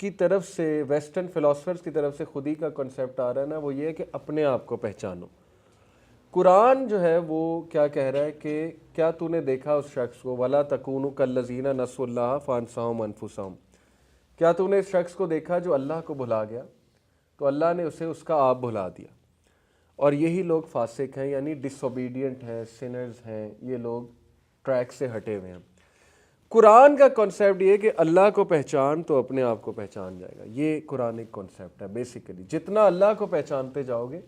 کی طرف سے، ویسٹرن فلاسفرز کی طرف سے خودی کا کنسیپٹ آ رہا ہے نا، وہ یہ ہے کہ اپنے آپ کو پہچانو۔ قرآن جو ہے وہ کیا کہہ رہا ہے کہ کیا تو نے دیکھا اس شخص کو، وَلَا تَكُونُوا كَالَّذِينَ نَسُوا اللَّهَ فَأَنسَاهُمْ أَنفُسَهُمْ، کیا تو نے اس شخص کو دیکھا جو اللہ کو بھلا گیا تو اللہ نے اسے اس کا آپ بھلا دیا، اور یہی لوگ فاسق ہیں، یعنی ڈس اوبیڈینٹ ہیں، سنرز ہیں، یہ لوگ ٹریک سے ہٹے ہوئے ہیں۔ قرآن کا کانسیپٹ یہ کہ اللہ کو پہچان تو اپنے آپ کو پہچان جائے گا، یہ قرآنک کانسیپٹ ہے بیسیکلی۔ جتنا اللہ کو پہچانتے جاؤ گے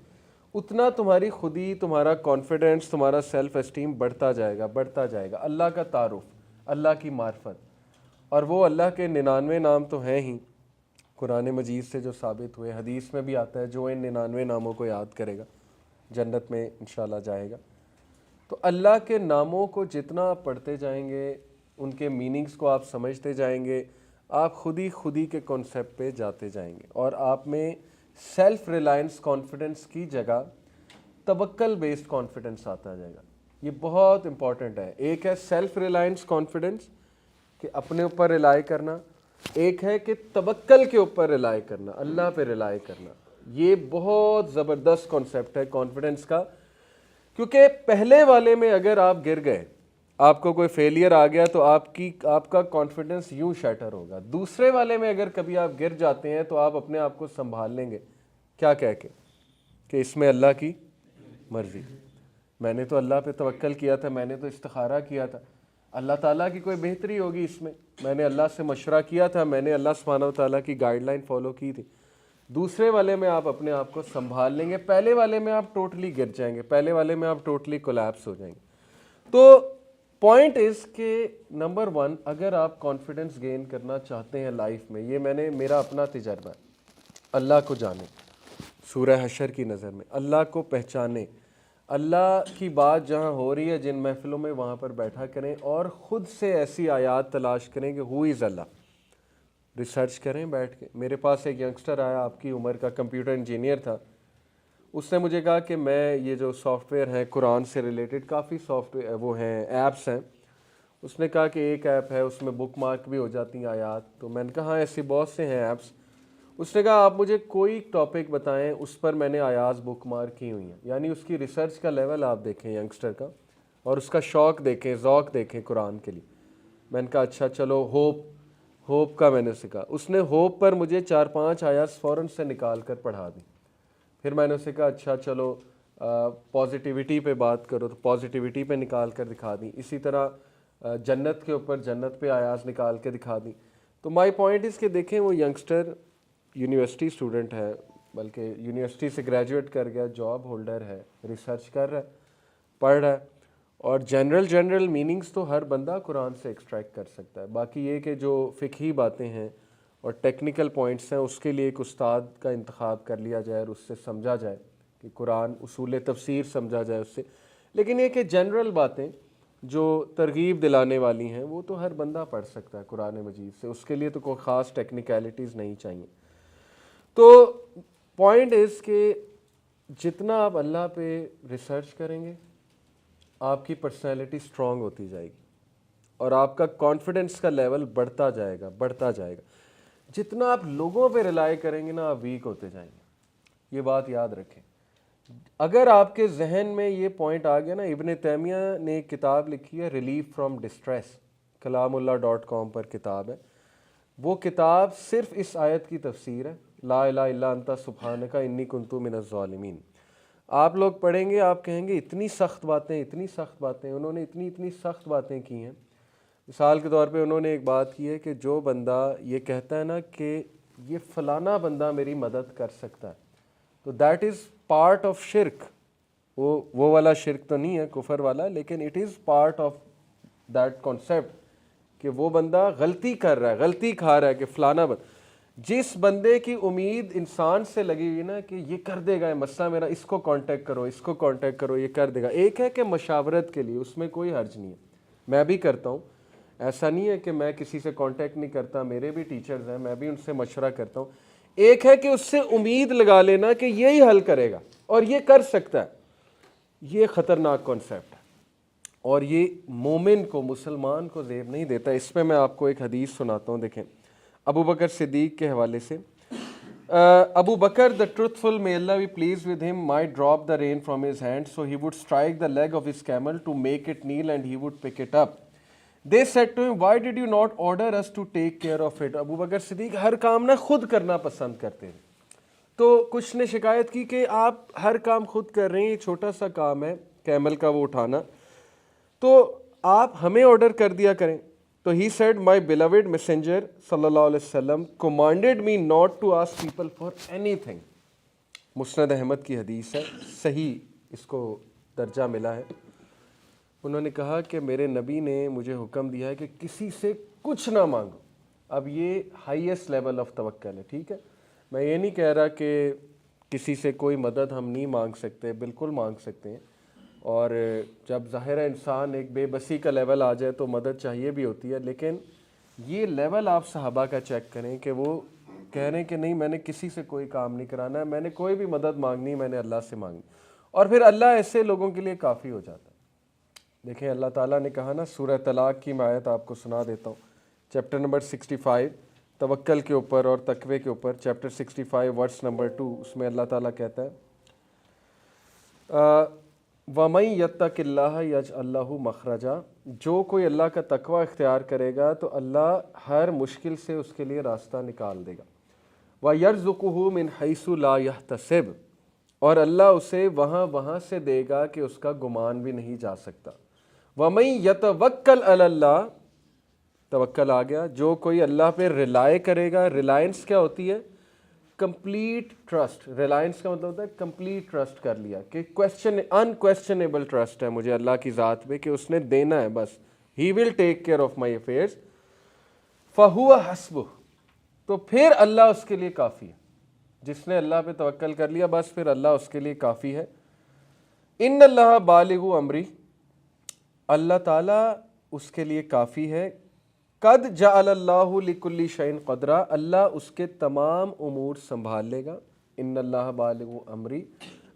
اتنا تمہاری خودی، تمہارا کانفیڈنس، تمہارا سیلف اسٹیم بڑھتا جائے گا، بڑھتا جائے گا۔ اللہ کا تعارف، اللہ کی معرفت، اور وہ اللہ کے 99 نام تو ہیں ہی قرآن مجید سے جو ثابت ہوئے، حدیث میں بھی آتا ہے جو ان 99 ناموں کو یاد کرے گا جنت میں انشاءاللہ جائے گا۔ تو اللہ کے ناموں کو جتنا آپ پڑھتے جائیں گے، ان کے میننگز کو آپ سمجھتے جائیں گے، آپ خودی کے کانسیپٹ پہ جاتے جائیں گے، اور آپ میں سیلف ریلائنس کانفیڈنس کی جگہ توکل بیسڈ کانفیڈنس آتا جائے گا۔ یہ بہت امپورٹنٹ ہے۔ ایک ہے سیلف ریلائنس کانفیڈنس کہ اپنے اوپر ریلائی کرنا، ایک ہے کہ توکل کے اوپر ریلائی کرنا، اللہ پہ ریلائی کرنا۔ یہ بہت زبردست کانسیپٹ ہے کانفیڈنس کا، کیونکہ پہلے والے میں اگر آپ گر گئے، آپ کو کوئی فیلئر آ گیا تو آپ کا کانفیڈنس یوں شیٹر ہوگا۔ دوسرے والے میں اگر کبھی آپ گر جاتے ہیں تو آپ اپنے آپ کو سنبھال لیں گے، کیا کہہ کے کہ اس میں اللہ کی مرضی، میں نے تو اللہ پہ توکل کیا تھا، میں نے تو استخارہ کیا تھا، اللہ تعالیٰ کی کوئی بہتری ہوگی اس میں نے اللہ سے مشورہ کیا تھا، میں نے اللہ سبحانہ و تعالیٰ کی گائیڈ لائن فالو کی تھی۔ دوسرے والے میں آپ اپنے آپ کو سنبھال لیں گے، پہلے والے میں آپ ٹوٹلی گر جائیں گے، پہلے والے میں آپ ٹوٹلی کولیپس ہو جائیں گے۔ تو پوائنٹ از کہ نمبر 1، اگر آپ کانفیڈنس گین کرنا چاہتے ہیں لائف میں، یہ میرا اپنا تجربہ ہے، اللہ کو جانیں، سورہ حشر کی نظر میں اللہ کو پہچانیں، اللہ کی بات جہاں ہو رہی ہے جن محفلوں میں وہاں پر بیٹھا کریں، اور خود سے ایسی آیات تلاش کریں کہ ہو از اللہ، ریسرچ کریں بیٹھ کے۔ میرے پاس ایک ینگسٹر آیا، آپ کی عمر کا، کمپیوٹر انجینئر تھا، اس نے مجھے کہا کہ میں یہ جو سافٹ ویئر ہیں قرآن سے ریلیٹڈ کافی سافٹ ویئر وہ ہیں، ایپس ہیں، اس نے کہا کہ ایک ایپ ہے اس میں بک مارک بھی ہو جاتی ہیں آیات، تو میں نے کہا ہاں ایسی بہت سے ہیں ایپس۔ اس نے کہا آپ مجھے کوئی ٹاپک بتائیں اس پر میں نے آیات بک مارک کی ہوئی ہیں، یعنی اس کی ریسرچ کا لیول آپ دیکھیں ینگسٹر کا، اور اس کا شوق دیکھیں، ذوق دیکھیں قرآن کے لیے۔ میں نے کہا اچھا چلو ہوپ کا میں نے سکھا، اس نے ہوپ پر مجھے 4-5 آیات فوراً سے نکال کر پڑھا دی۔ پھر میں نے اسے کہا اچھا چلو پازیٹیوٹی پہ بات کرو، تو پازیٹیوٹی پہ نکال کر دکھا دی۔ اسی طرح جنت کے اوپر جنت پہ آیات نکال کے دکھا دی۔ تو مائی پوائنٹ اس کہ دیکھیں وہ ینگسٹر یونیورسٹی اسٹوڈنٹ ہے، بلکہ یونیورسٹی سے گریجویٹ کر گیا، جاب ہولڈر ہے، ریسرچ کر رہا ہے، پڑھ رہا ہے، اور جنرل میننگز تو ہر بندہ قرآن سے ایکسٹریکٹ کر سکتا ہے۔ باقی یہ کہ جو فقہی باتیں ہیں اور ٹیکنیکل پوائنٹس ہیں اس کے لیے ایک استاد کا انتخاب کر لیا جائے اور اس سے سمجھا جائے کہ قرآن اصول تفسیر سمجھا جائے اس سے۔ لیکن یہ کہ جنرل باتیں جو ترغیب دلانے والی ہیں وہ تو ہر بندہ پڑھ سکتا ہے قرآن مجید سے، اس کے لیے تو کوئی خاص ٹیکنیکلٹیز نہیں چاہیے۔ تو پوائنٹ از کہ جتنا آپ اللہ پہ ریسرچ کریں گے آپ کی پرسنالٹی سٹرونگ ہوتی جائے گی، اور آپ کا کانفیڈنس کا لیول بڑھتا جائے گا۔ جتنا آپ لوگوں پہ ریلائی کریں گے نا آپ ویک ہوتے جائیں گے، یہ بات یاد رکھیں۔ اگر آپ کے ذہن میں یہ پوائنٹ آ گیا نا، ابن تیمیہ نے ایک کتاب لکھی ہے ریلیف فرام ڈسٹریس، kalamullah.com پر کتاب ہے، وہ کتاب صرف اس آیت کی تفسیر ہے، لا الہ الا انت سبحانک انی کنت من الظالمین۔ آپ لوگ پڑھیں گے آپ کہیں گے اتنی سخت باتیں، انہوں نے اتنی سخت باتیں کی ہیں۔ مثال کے طور پہ انہوں نے ایک بات کی ہے کہ جو بندہ یہ کہتا ہے نا کہ یہ فلانا بندہ میری مدد کر سکتا ہے، تو دیٹ از پارٹ آف شرک، وہ والا شرک تو نہیں ہے کفر والا، لیکن it is part of that concept کہ وہ بندہ غلطی کر رہا ہے، غلطی کھا رہا ہے کہ فلانا جس بندے کی امید انسان سے لگی ہوئی نا کہ یہ کر دے گا، مسئلہ میرا، اس کو کانٹیکٹ کرو یہ کر دے گا۔ ایک ہے کہ مشاورت کے لیے، اس میں کوئی حرج نہیں ہے، میں بھی کرتا ہوں، ایسا نہیں ہے کہ میں کسی سے کانٹیکٹ نہیں کرتا، میرے بھی ٹیچرز ہیں، میں بھی ان سے مشورہ کرتا ہوں۔ ایک ہے کہ اس سے امید لگا لینا کہ یہی حل کرے گا اور یہ کر سکتا ہے، یہ خطرناک کانسیپٹ ہے، اور یہ مومن کو، مسلمان کو زیب نہیں دیتا۔ اس میں میں آپ کو ایک حدیث سناتا ہوں، دیکھیں ابو بکر صدیق کے حوالے سے Abu Bakr the truthful, may Allah be pleased with him, might drop the rein from his hand, so he would strike the leg of his camel to make it kneel and he would pick it up. They said to him, why did you not order us to take care of it? ابو بکر صدیق ہر کام نہ خود کرنا پسند کرتے ہیں. تو کچھ نے شکایت کی کہ آپ ہر کام خود کر رہے ہیں, یہ چھوٹا سا کام ہے کیمل کا وہ اٹھانا, تو آپ ہمیں آرڈر کر دیا کریں. تو he said, my beloved messenger صلی اللہ علیہ وسلم commanded me not to ask people for anything. مسند احمد کی حدیث ہے, صحیح اس کو درجہ ملا ہے. انہوں نے کہا کہ میرے نبی نے مجھے حکم دیا ہے کہ کسی سے کچھ نہ مانگو. اب یہ ہائیسٹ لیول آف توکل ہے, ٹھیک ہے. میں یہ نہیں کہہ رہا کہ کسی سے کوئی مدد ہم نہیں مانگ سکتے, بالکل مانگ سکتے ہیں, اور جب ظاہر انسان ایک بے بسی کا لیول آ جائے تو مدد چاہیے بھی ہوتی ہے, لیکن یہ لیول آپ صحابہ کا چیک کریں کہ وہ کہہ رہے ہیں کہ نہیں میں نے کسی سے کوئی کام نہیں کرانا ہے, میں نے کوئی بھی مدد مانگنی, میں نے اللہ سے مانگنی, اور پھر اللہ ایسے لوگوں کے لیے کافی ہو جاتا ہے. دیکھیں اللہ تعالیٰ نے کہا نا, سورہ طلاق کی میں آیت آپ کو سنا دیتا ہوں, چیپٹر نمبر 65 توکل کے اوپر اور تقوی کے اوپر, چیپٹر 65 ورس نمبر 2, اس میں اللہ تعالیٰ کہتا ہے وَمَن يَتَّقِ اللَّهَ يَجْعَل لَّهُ مَخْرَجًا, جو کوئی اللہ کا تقوی اختیار کرے گا تو اللہ ہر مشکل سے اس کے لیے راستہ نکال دے گا. وَيَرْزُقُهُ مِنْ حَيْثُ لَا يَحْتَسِبُ, اور اللہ اسے وہاں سے دے گا کہ اس کا گمان بھی نہیں جا سکتا. وَمَن يَتَوَکَّلْ عَلَى اللَّهِ, توکل آ گیا, جو کوئی اللہ پہ ریلائے کرے گا. ریلائنس کیا ہوتی ہے؟ Complete trust. ریلائنس کا مطلب ہوتا ہے کمپلیٹ ٹرسٹ کر لیا, کہ انکویسچنیبل ٹرسٹ ہے مجھے اللہ کی ذات پہ کہ اس نے دینا ہے, بس ہی will take care of my affairs. فَهُوَ حَسْبُهُ, تو پھر اللہ اس کے لیے کافی ہے. جس نے اللہ پہ توکل کر لیا بس پھر اللہ اس کے لیے کافی ہے. ان اللہ بالغ امری, اللہ تعالیٰ اس کے لیے کافی ہے. قد جعل اللہ لکل شیء قدرا, اللہ اس کے تمام امور سنبھال لے گا. ان اللہ بالغ امری,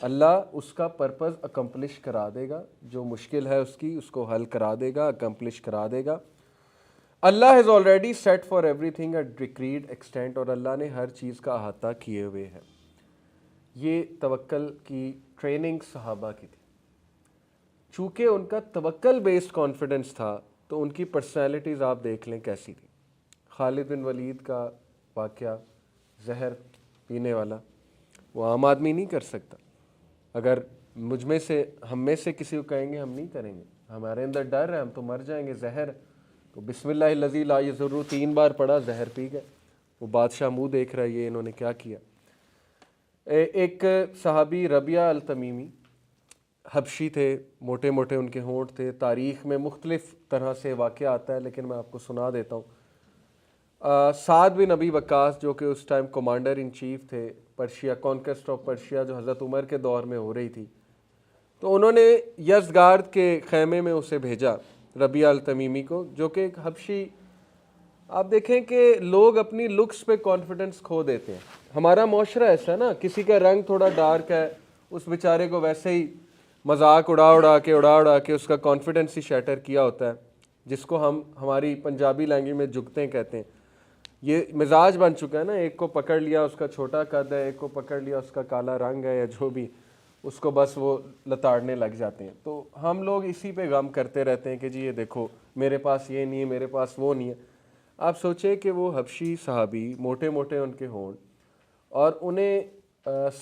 اللہ اس کا پرپز اکمپلش کرا دے گا, جو مشکل ہے اس کو حل کرا دے گا, اکمپلش کرا دے گا. اللہ has already set for everything a decreed extent, اور اللہ نے ہر چیز کا احاطہ کیے ہوئے ہے. یہ توکل کی ٹریننگ صحابہ کی تھی. چونکہ ان کا توکل بیسڈ کانفیڈنس تھا تو ان کی پرسنالٹیز آپ دیکھ لیں کیسی تھی. خالد بن ولید کا واقعہ, زہر پینے والا, وہ عام آدمی نہیں کر سکتا. اگر مجھ میں سے ہم میں سے کسی کو کہیں گے ہم نہیں کریں گے, ہمارے اندر ڈر ہے, ہم تو مر جائیں گے, زہر, تو بسم اللہ الذی لا یضر 3 بار پڑھا, زہر پی گئے. وہ بادشاہ منہ دیکھ رہا ہے یہ انہوں نے کیا کیا. ایک صحابی ربیعہ التمیمی, حبشی تھے, موٹے موٹے ان کے ہونٹ تھے. تاریخ میں مختلف طرح سے واقعہ آتا ہے لیکن میں آپ کو سنا دیتا ہوں. سعد بن ابی وقاص جو کہ اس ٹائم کمانڈر ان چیف تھے پرشیا, کانکسٹ آف پرشیا جو حضرت عمر کے دور میں ہو رہی تھی, تو انہوں نے یزدگارد کے خیمے میں اسے بھیجا, ربیعہ التمیمی کو, جو کہ ایک حبشی. آپ دیکھیں کہ لوگ اپنی لکس پہ کانفیڈنس کھو دیتے ہیں. ہمارا معاشرہ ایسا ہے نا, کسی کا رنگ تھوڑا ڈارک ہے اس بیچارے کو ویسے ہی مذاق اڑا کے اس کا کانفیڈنس ہی شیٹر کیا ہوتا ہے, جس کو ہم ہماری پنجابی لینگویج میں جھکتے کہتے ہیں. یہ مزاج بن چکا ہے نا, ایک کو پکڑ لیا اس کا چھوٹا قد ہے, ایک کو پکڑ لیا اس کا کالا رنگ ہے یا جو بھی, اس کو بس وہ لتاڑنے لگ جاتے ہیں. تو ہم لوگ اسی پہ غم کرتے رہتے ہیں کہ جی یہ دیکھو میرے پاس یہ نہیں ہے, میرے پاس وہ نہیں ہے. آپ سوچیں کہ وہ حبشی صحابی, موٹے موٹے ان کے ہونٹ, اور انہیں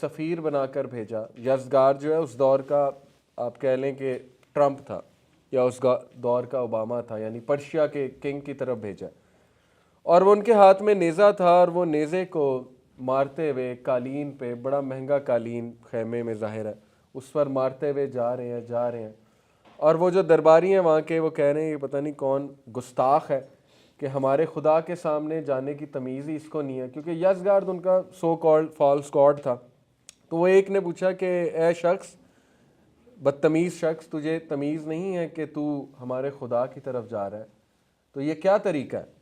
سفیر بنا کر بھیجا. یزدگار جو ہے اس دور کا آپ کہہ لیں کہ ٹرمپ تھا, یا اس دور کا اوباما تھا, یعنی پرشیا کے کنگ کی طرف بھیجا. اور وہ ان کے ہاتھ میں نیزہ تھا, اور وہ نیزے کو مارتے ہوئے قالین پہ, بڑا مہنگا قالین خیمے میں ظاہر ہے, اس پر مارتے ہوئے جا رہے ہیں. اور وہ جو درباری ہیں وہاں کے, وہ کہہ رہے ہیں کہ پتہ نہیں کون گستاخ ہے کہ ہمارے خدا کے سامنے جانے کی تمیز ہی اس کو نہیں ہے, کیونکہ یزدگارد ان کا سو کالڈ فالس گاڈ تھا. تو وہ ایک نے پوچھا کہ اے شخص, بدتمیز شخص, تجھے تمیز نہیں ہے کہ تو ہمارے خدا کی طرف جا رہا ہے, تو یہ کیا طریقہ ہے؟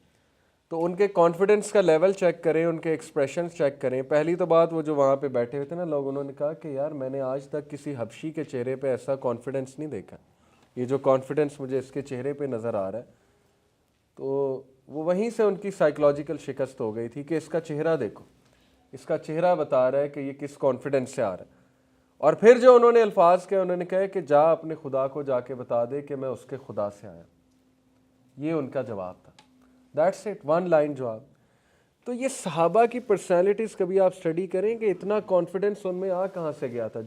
تو ان کے کانفیڈنس کا لیول چیک کریں, ان کے ایکسپریشنز چیک کریں. پہلی تو بات, وہ جو وہاں پہ بیٹھے ہوئے تھے نا لوگ, انہوں نے کہا کہ یار میں نے آج تک کسی حبشی کے چہرے پہ ایسا کانفیڈنس نہیں دیکھا, یہ جو کانفیڈنس مجھے اس کے چہرے پہ نظر آ رہا ہے. تو وہ وہیں سے ان کی سائیکلوجیکل شکست ہو گئی تھی کہ اس کا چہرہ دیکھو، اس کا چہرہ بتا رہا ہے کہ یہ کس کانفیڈنس سے آ رہا ہے. اور پھر جو انہوں نے الفاظ کہے، انہوں نے کہا کہ جا اپنے خدا کو جا کے بتا دے کہ میں اس کے خدا سے آیا. یہ ان کا جواب تھا. دیٹس اٹ، ون لائن جواب. تو یہ صحابہ کی پرسنالٹیز کبھی آپ اسٹڈی کریں کہ اتنا کانفیڈنس ان میں آ کہاں سے گیا تھا.